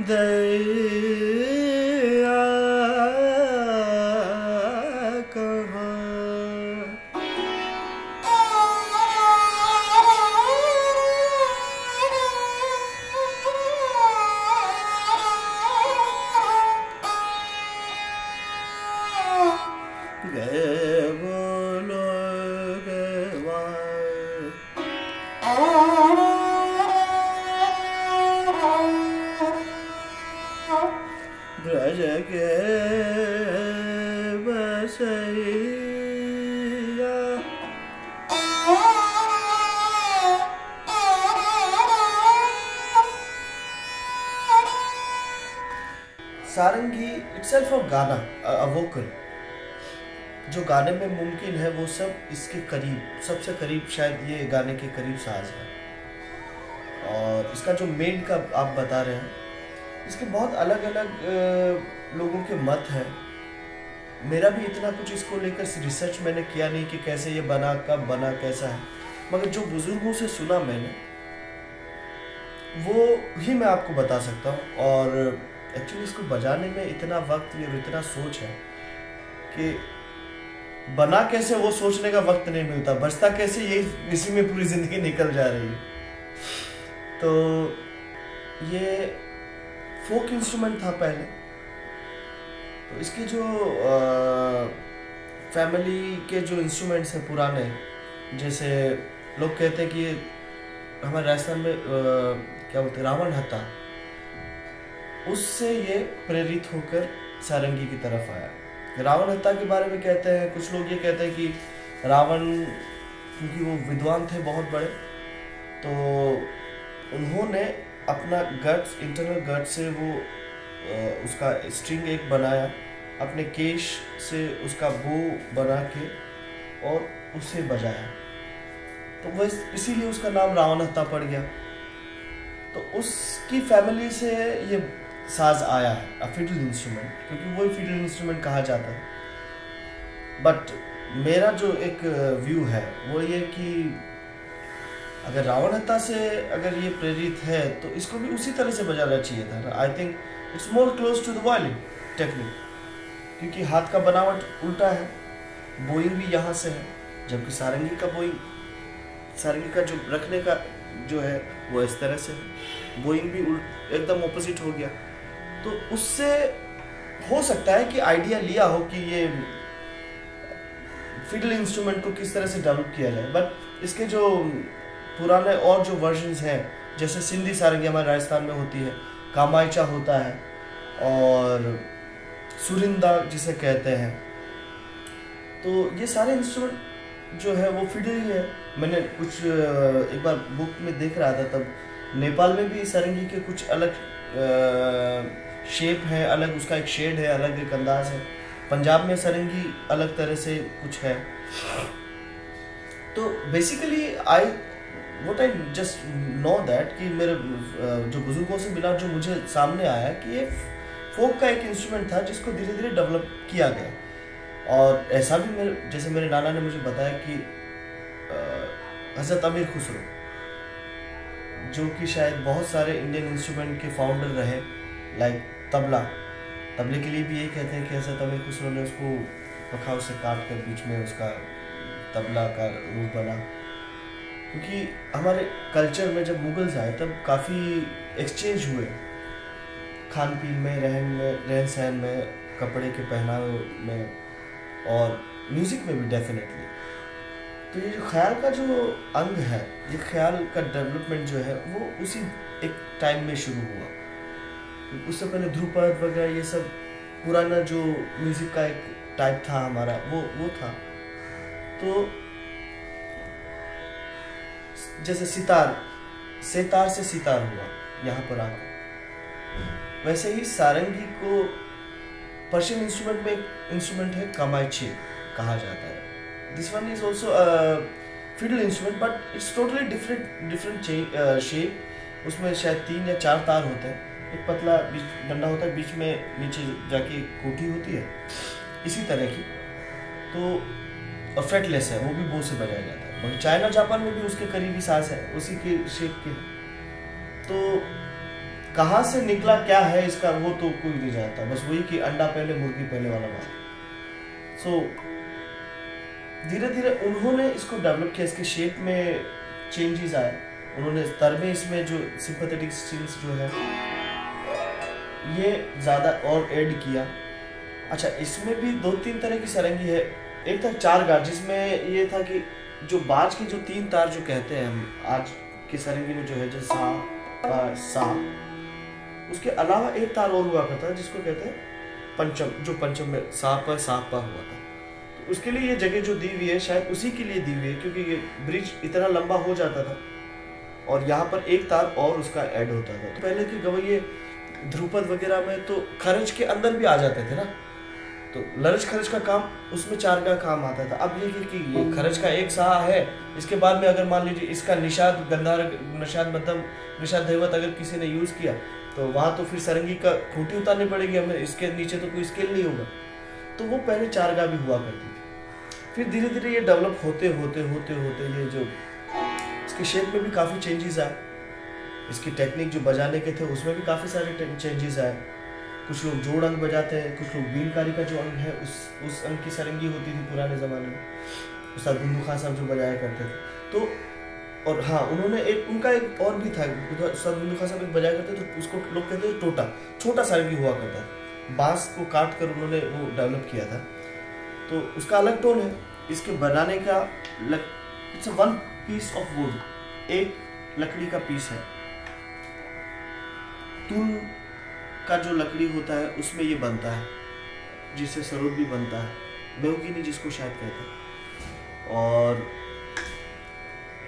दया कहाँ गए बोलो ब्रज के बसैया। सारंगी इटसेल्फ अ गाना, अ वोकल। जो गाने में मुमकिन है वो सब इसके करीब, सबसे करीब शायद ये गाने के करीब साज है। और इसका जो मेन का आप बता रहे हैं, इसके बहुत अलग अलग लोगों के मत हैं। मेरा भी इतना कुछ इसको लेकर रिसर्च मैंने किया नहीं कि कैसे ये बना, कब बना, कैसा है, मगर जो बुजुर्गों से सुना मैंने वो ही मैं आपको बता सकता हूँ। और एक्चुअली इसको बजाने में इतना वक्त और इतना सोच है कि बना कैसे वो सोचने का वक्त नहीं मिलता, बजता कैसे ये इसी में पूरी जिंदगी निकल जा रही है। तो ये फोक इंस्ट्रूमेंट था पहले। तो इसके जो फैमिली के जो इंस्ट्रूमेंट्स हैं पुराने, जैसे लोग कहते हैं कि हमारे राजस्थान में क्या बोलते हैं, रावण हत्था, उससे ये प्रेरित होकर सारंगी की तरफ आया। रावण हत्था के बारे में कहते हैं, कुछ लोग ये कहते हैं कि रावण क्योंकि वो विद्वान थे बहुत बड़े, तो उन्होंने अपना गट्स, इंटरनल गट से वो उसका स्ट्रिंग एक बनाया, अपने केश से उसका बो बना के और उसे बजाया, तो वह इसीलिए उसका नाम रावण हत्था पड़ गया। तो उसकी फैमिली से ये साज आया है, अ फिडल इंस्ट्रूमेंट, क्योंकि वही फिडल इंस्ट्रूमेंट कहा जाता है। बट मेरा जो एक व्यू है वो ये कि अगर रावण हत्था से अगर ये प्रेरित है तो इसको भी उसी तरह से बजाना चाहिए था ना। I think it's more close to the violin technique, क्योंकि हाथ का बनावट उल्टा है, बोइंग भी यहाँ से है, जबकि सारंगी का बोइंग, सारंगी का जो रखने का जो है वो इस तरह से है, बोइंग भी एकदम ऑपोजिट हो गया। तो उससे हो सकता है कि आइडिया लिया हो कि ये फिडल इंस्ट्रूमेंट को किस तरह से डेवलप किया जाए। बट इसके जो पुराने और जो वर्जन्स हैं, जैसे सिंधी सारंगी हमारे राजस्थान में होती है, कामायचा होता है और सुरिंदा जिसे कहते हैं, तो ये सारे इंस्ट्रूमेंट जो है वो फिडल ही है। मैंने कुछ एक बार बुक में देख रहा था, तब नेपाल में भी सारंगी के कुछ अलग शेप है, अलग उसका एक शेड है, अलग एक अंदाज है। पंजाब में सारंगी अलग तरह से कुछ है। तो basically what I just know that कि मेरे जो बुजुर्गों से मिला, जो मुझे सामने आया कि ये फोक का एक इंस्ट्रूमेंट था जिसको धीरे धीरे डेवलप किया गया। और ऐसा भी जैसे मेरे नाना ने मुझे बताया कि हज़रत अमीर खुसरो, जो कि शायद बहुत सारे इंडियन इंस्ट्रूमेंट के फाउंडर रहे, लाइक तबले के लिए भी यही कहते हैं कि हज़रत अमीर खुसरो ने उसको पखाव से काट कर बीच में उसका तबला का रूप बना। क्योंकि हमारे कल्चर में जब मुगल्स आए तब काफ़ी एक्सचेंज हुए, खान पीन में, रहन सहन में, कपड़े के पहनावे में और म्यूज़िक में भी डेफिनेटली। तो ये जो ख्याल का जो अंग है, ये ख्याल का डेवलपमेंट जो है वो उसी एक टाइम में शुरू हुआ। उससे पहले ध्रुपद वगैरह ये सब पुराना जो म्यूज़िक का एक टाइप था हमारा, वो था। तो जैसे सेतार से सितार हुआ यहाँ पर आकर, वैसे ही सारंगी को पर्शियन इंस्ट्रूमेंट में एक इंस्ट्रूमेंट है कामायची कहा जाता है। This one is also fiddle instrument, but it's totally different shape. उसमें शायद 3 या 4 तार होते हैं, एक पतला बीच डंडा होता है, बीच में नीचे जाके कोठी होती है, इसी तरह की। तो फ्रेटलेस है, वो भी बो से बजाया जाता है। और चाइना जापान में भी उसके करीबी साज है, उसी के शेप के। तो कहाँ से निकला क्या है इसका वो तो कोई नहीं जानता, बस वही कि अंडा पहले मुर्गी पहले वाला बात। सो धीरे धीरे उन्होंने इसको डेवलप किया, इसके शेप में चेंजेस आए, उन्होंने स्तर में इसमें जो सिंपैथेटिक स्ट्रिंग्स जो है ये ज़्यादा और ऐड किया। अच्छा, इसमें भी 2-3 तरह की सारंगी है। एक था 4 गार, जिसमें ये था कि जो बाज के जो 3 तार जो कहते हैं हम आज की सारंगी में जो है, जैसे सा पा सा, उसके अलावा एक तार और हुआ करता है जिसको कहते हैं पंचम, जो पंचम में सा पा हुआ था। तो उसके लिए ये जगह जो दी हुई है शायद उसी के लिए दी हुई है, क्योंकि ये ब्रिज इतना लंबा हो जाता था और यहाँ पर एक तार और उसका ऐड होता था। तो पहले के गवैये ध्रुपद वगैरह में तो खरज के अंदर भी आ जाते थे ना, तो लरज खरज का काम उसमें 4 का काम आता था। अब ये कि ये खरज का एक सा है, इसके बाद में अगर मान लीजिए इसका निषाद गंधार, निषाद मध्यम, निषाद धैवत अगर किसी ने यूज किया तो वहाँ तो फिर सारंगी का खूंटी उतारनी पड़ेगी हमें, इसके नीचे तो कोई स्केल नहीं होगा। तो वो पहले 4 गा भी हुआ करती थी। फिर धीरे धीरे ये डेवलप होते होते होते होते ये जो इसके शेप में भी काफ़ी चेंजेस आए, इसकी टेक्निक जो बजाने के थे उसमें भी काफ़ी सारे चेंजेस आए। कुछ लोग जोड़ अंग बजाते हैं, कुछ लोग बीनकारी का जो अंग है उस अंग की सारंगी होती थी पुराने ज़माने में, उस्ताद बिंदु खान साहब जो बजाया करते थे। तो और हाँ, उन्होंने एक उनका एक और भी था, उस्ताद बिंदु खान साहब एक बजाया करते तो उसको लोग कहते थे टोटा, छोटा सारंगी हुआ करता था, बांस को काट कर उन्होंने वो डेवलप किया था। तो उसका अलग टोन है, इसके बनाने का it's a 1 piece of wood, एक लकड़ी का पीस है, तुन का जो लकड़ी होता है उसमें ये बनता है, जिससे सरोद भी बनता है, बेहुकीनी जिसको शायद कहते हैं। और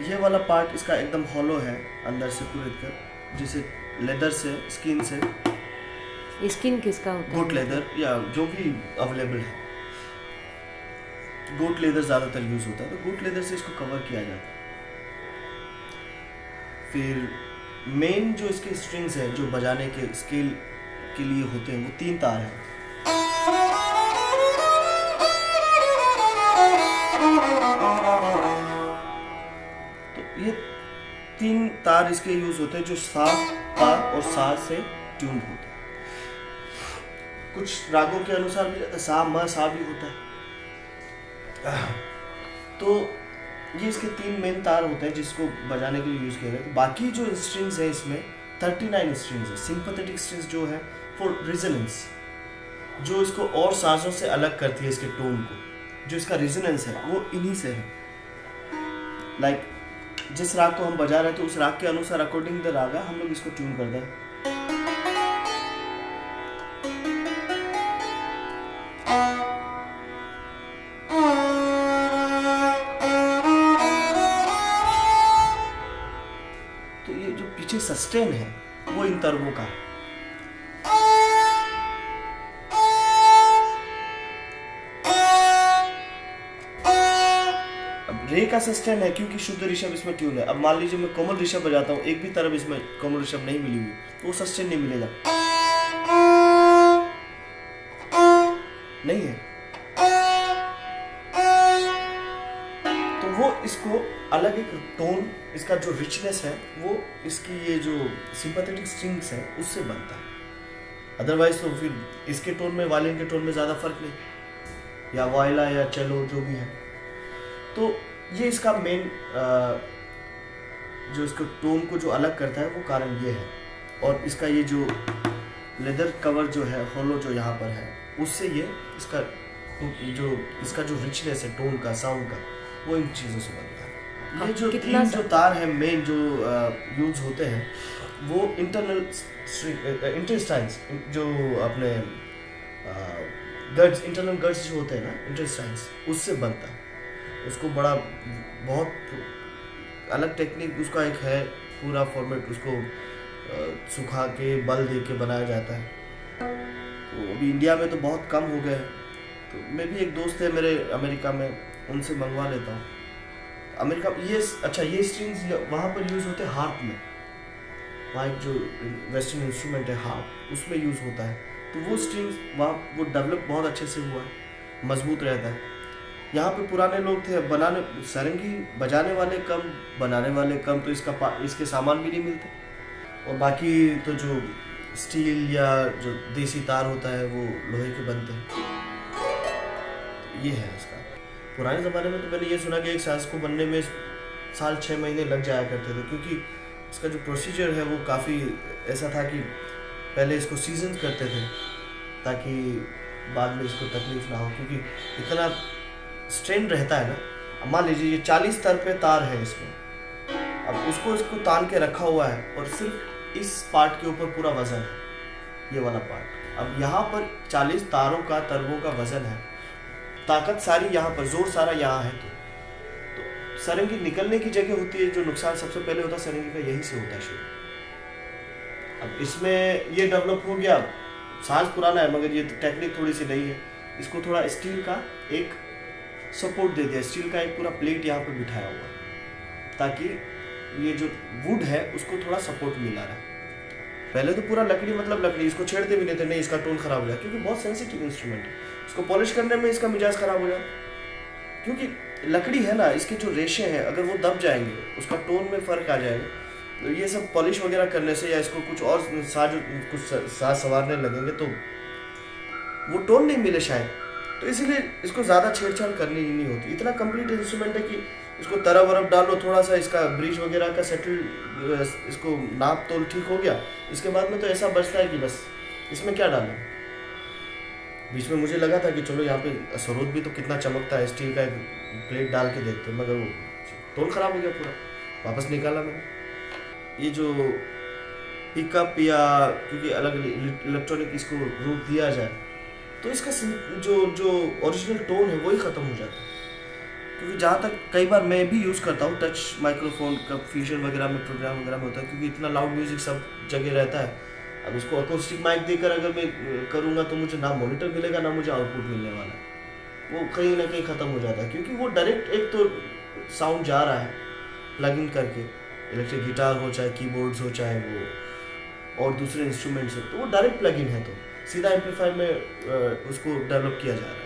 ये वाला पार्ट इसका एकदम हॉलो है अंदर से पूरे कर, जिसे लेदर से, स्किन से, स्किन किसका होता है? गोट लेदर या जो भी अवेलेबल है, गोट लेदर ज्यादातर यूज होता है, तो गोट लेदर से इसको कवर किया जाता है। फिर मेन जो इसके स्ट्रिंग्स हैं जो बजाने के स्केल के लिए होते हैं वो 3 तार हैं। तो ये 3 तार इसके यूज होते हैं जो सा, पा और सा से ट्यून्ड होते हैं। कुछ रागों के अनुसार भी रहता है, सा म सा भी होता है। तो ये इसके 3 मेन तार होते हैं जिसको बजाने के लिए यूज किया जाता है। बाकी जो स्ट्रिंग्स है इसमें 39 स्ट्रिंग्स है, सिंपैथेटिक स्ट्रिंग्स जो है फॉर रिजोनेंस, जो इसको और साजों से अलग करती है, इसके टोन को, जो इसका रिजोनेंस है वो इन्हीं से है। लाइक जिस राग को हम बजा रहे थे उस राग के अनुसार अकॉर्डिंग द रागा हम लोग इसको ट्यून करते हैं। तो ये जो पीछे सस्टेन है वो इन तरंगों का है। रे का सस्टेन है क्योंकि शुद्ध ऋषभ इसमें ट्यून है। अब मान लीजिए मैं कोमल ऋषभ बजाता हूँ, एक भी तरफ इसमें कोमल ऋषभ नहीं मिली हुई तो वो सस्टेन नहीं मिलेगा, नहीं है। तो वो इसको अलग एक टोन, इसका जो रिचनेस है वो इसकी ये जो सिंपैथेटिक स्ट्रिंग्स है उससे बनता है। अदरवाइज तो फिर इसके टोन में वायलिन के टोन में ज़्यादा फर्क नहीं, या वायला या चलो जो भी है। तो ये इसका मेन जो इसको टोन को जो अलग करता है वो कारण ये है। और इसका ये जो लेदर कवर जो है, होलो जो यहाँ पर है, उससे ये इसका जो रिचनेस है टोन का, साउंड का, वो इन चीज़ों से बनता है। ये जो 3 जो तार है मेन जो यूज होते हैं वो इंटेस्टाइन्स जो अपने गट्स, इंटरनल गट्स जो होते हैं ना, इंटेस्टाइन्स, उससे बनता है। उसको बड़ा बहुत अलग टेक्निक उसका एक है, पूरा फॉर्मेट, उसको सुखा के बल दे के बनाया जाता है। तो अभी इंडिया में तो बहुत कम हो गए हैं, तो मैं भी एक दोस्त है मेरे अमेरिका में, उनसे मंगवा लेता हूँ। अमेरिका ये अच्छा, ये स्ट्रिंग्स वहाँ पर यूज़ होते हैं हार्प में, वहाँ एक जो वेस्टर्न इंस्ट्रूमेंट है हार्प, उसमें यूज़ होता है। तो वो स्ट्रिंग्स वहाँ वो डेवलप बहुत अच्छे से हुआ है, मजबूत रहता है। यहाँ पे पुराने लोग थे, बनाने सारंगी बजाने वाले कम, बनाने वाले कम, तो इसके सामान भी नहीं मिलते। और बाकी तो जो स्टील या जो देसी तार होता है वो लोहे के बनते हैं। ये है इसका। पुराने ज़माने में तो मैंने ये सुना कि एक साज को बनने में साल 6 महीने लग जाया करते थे, क्योंकि इसका जो प्रोसीजर है वो काफ़ी ऐसा था कि पहले इसको सीजन करते थे ताकि बाद में इसको तकलीफ ना हो, क्योंकि इतना स्ट्रेन रहता है ना। मान लीजिए ये 40 तर पे तार है इसमें, अब इसको तान के रखा हुआ है और सिर्फ इस पार्ट के ऊपर पूरा वजन है, ये वाला पार्ट। अब यहाँ पर 40 तारों का तरवों का वजन है, ताकत सारी यहाँ पर, जोर सारा यहाँ है। तो सारंगी निकलने की जगह होती है, जो नुकसान सबसे पहले होता है सारंगी का यहीं से होता है शुरू। अब इसमें ये डेवलप हो गया, साज पुराना है मगर ये टेक्निक थोड़ी सी नई है। इसको थोड़ा स्टील का एक सपोर्ट दे दिया, स्टील का एक पूरा प्लेट यहाँ पे बिठाया हुआ ताकि ये जो वुड है उसको थोड़ा सपोर्ट मिला रहा है। पहले तो पूरा लकड़ी, मतलब लकड़ी, इसको छेड़ते भी नहीं थे, नहीं इसका टोन खराब हो जाए, क्योंकि बहुत सेंसिटिव इंस्ट्रूमेंट है। इसको पॉलिश करने में इसका मिजाज खराब हो जाए, क्योंकि लकड़ी है ना, इसके जो रेशे हैं अगर वो दब जाएंगे उसका टोन में फ़र्क आ जाएगा। तो ये सब पॉलिश वगैरह करने से या इसको कुछ और साज सवारने लगेंगे तो वो टोन नहीं मिले शायद, तो इसीलिए इसको ज़्यादा छेड़छाड़ करनी ही नहीं होती। इतना कंप्लीट इंस्ट्रूमेंट है कि इसको तरफ वरफ डालो, थोड़ा सा इसका ब्रिज वगैरह का सेटल, इसको नाप तोल ठीक हो गया, इसके बाद में तो ऐसा बचता है कि बस इसमें क्या डालें। बीच में मुझे लगा था कि चलो यहाँ पे सरोद भी तो कितना चमकता है, स्टील का एक प्लेट डाल के देखते, मगर वो टोन ख़राब हो गया पूरा, वापस निकाला मैंने। ये जो पिकअप या क्योंकि अलग इलेक्ट्रॉनिक इसको रूप दिया जाए तो इसका जो ओरिजिनल टोन है वही ख़त्म हो जाता है। क्योंकि जहाँ तक कई बार मैं भी यूज़ करता हूँ टच माइक्रोफोन का, फ्यूजन वगैरह में, प्रोग्राम वगैरह में होता है, क्योंकि इतना लाउड म्यूज़िक सब जगह रहता है। अब इसको अकोस्टिक माइक देकर अगर मैं करूँगा तो मुझे ना मॉनिटर मिलेगा ना मुझे आउटपुट मिलने वाला है, वो कहीं ना कहीं ख़त्म हो जाता है। क्योंकि वो डायरेक्ट एक तो साउंड जा रहा है प्लग इन करके, इलेक्ट्रिक गिटार हो चाहे कीबोर्ड्स हो चाहे वो और दूसरे इंस्ट्रूमेंट्स हो, तो वो डायरेक्ट प्लग इन है, तो सीधा एम्पलीफायर में उसको डेवलप किया जा रहा है।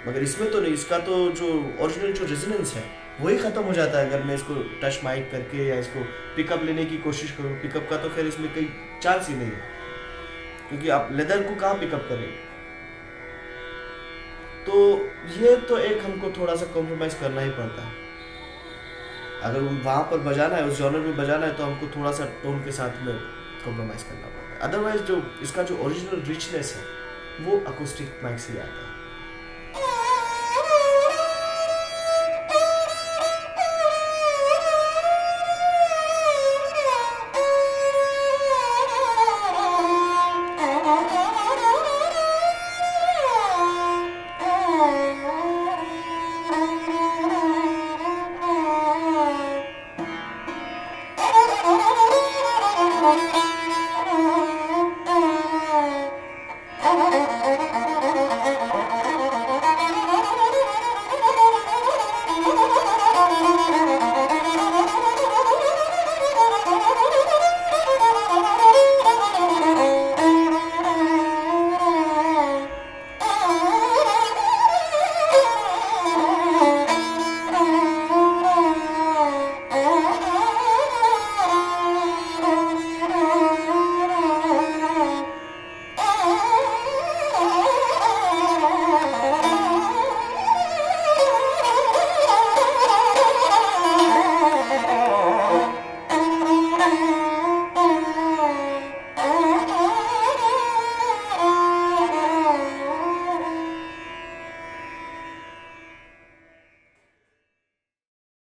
मगर इसमें तो नहीं, इसका तो जो ओरिजिनल जो रेजोनेंस है वही ख़त्म हो जाता है अगर मैं इसको टच माइक करके या इसको पिकअप लेने की कोशिश करूँ। पिकअप का तो खैर इसमें कोई चांस ही नहीं है, क्योंकि आप लेदर को कहाँ पिकअप करेंगे। तो ये तो एक हमको थोड़ा सा कॉम्प्रोमाइज़ करना ही पड़ता है। अगर वहाँ पर बजाना है, उस जॉनर में बजाना है, तो हमको थोड़ा सा टोन के साथ में कॉम्प्रोमाइज़ करना पड़ता है। अदरवाइज जो इसका जो ओरिजिनल रिचनेस है वो अकोस्टिक माइक से ही आता है। Oh